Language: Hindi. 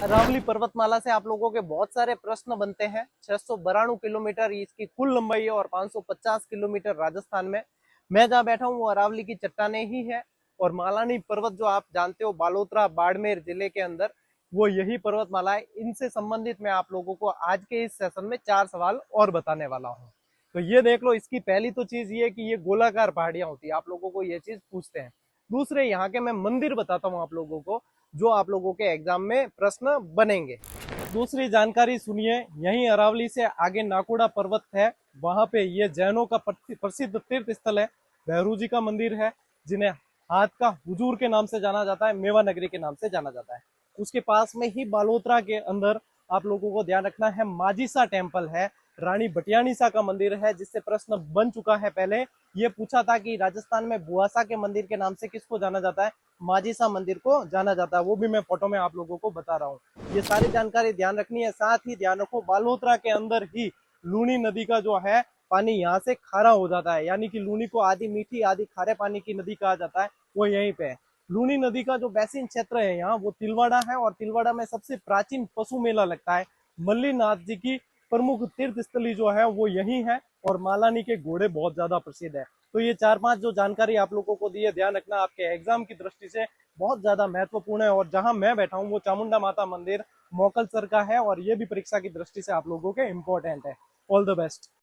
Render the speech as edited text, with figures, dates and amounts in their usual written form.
अरावली पर्वतमाला से आप लोगों के बहुत सारे प्रश्न बनते हैं। 692 किलोमीटर इसकी कुल लंबाई है और 550 किलोमीटर राजस्थान में। मैं जहाँ बैठा हूँ वो अरावली की चट्टाने ही है और मालानी पर्वत जो आप जानते हो बालोतरा बाड़मेर जिले के अंदर, वो यही पर्वतमाला है। इनसे संबंधित मैं आप लोगों को आज के इस सेशन में 4 सवाल और बताने वाला हूँ। तो ये देख लो, इसकी पहली तो चीज ये कि ये गोलाकार पहाड़ियां होती है, आप लोगों को ये चीज पूछते हैं। दूसरे यहाँ के मैं मंदिर बताता हूँ आप लोगों को, जो आप लोगों के एग्जाम में प्रश्न बनेंगे। दूसरी जानकारी सुनिए, यहीं अरावली से आगे नाकोड़ा पर्वत है, वहां पे ये जैनों का प्रसिद्ध तीर्थ स्थल है। भैरू जी का मंदिर है, जिन्हें हाथ का हुजूर के नाम से जाना जाता है, मेवा नगरी के नाम से जाना जाता है। उसके पास में ही बालोतरा के अंदर आप लोगों को ध्यान रखना है, माजीसा टेम्पल है, रानी भटियानीसा का मंदिर है, जिससे प्रश्न बन चुका है पहले। ये पूछा था कि राजस्थान में बुआसा के मंदिर के नाम से किसको जाना जाता है, माजीसा मंदिर को जाना जाता है। वो भी मैं फोटो में आप लोगों को बता रहा हूँ। ये सारी जानकारी ध्यान रखनी है। साथ ही ध्यान रखो, बालोतरा के अंदर ही लूनी नदी का जो है पानी यहाँ से खारा हो जाता है, यानी कि लूनी को आधी मीठी आधी खारे पानी की नदी कहा जाता है, वो यहीं पे है। लूनी नदी का जो बैसिन क्षेत्र है यहाँ, वो तिलवाड़ा है, और तिलवाड़ा में सबसे प्राचीन पशु मेला लगता है। मल्लीनाथ जी की प्रमुख तीर्थ स्थली जो है वो यही है, और मालानी के घोड़े बहुत ज्यादा प्रसिद्ध है। तो ये 4-5 जो जानकारी आप लोगों को दी है, ध्यान रखना, आपके एग्जाम की दृष्टि से बहुत ज्यादा महत्वपूर्ण है। और जहां मैं बैठा हूँ वो चामुंडा माता मंदिर मोकलसर का है, और ये भी परीक्षा की दृष्टि से आप लोगों के इम्पोर्टेंट है। All the best.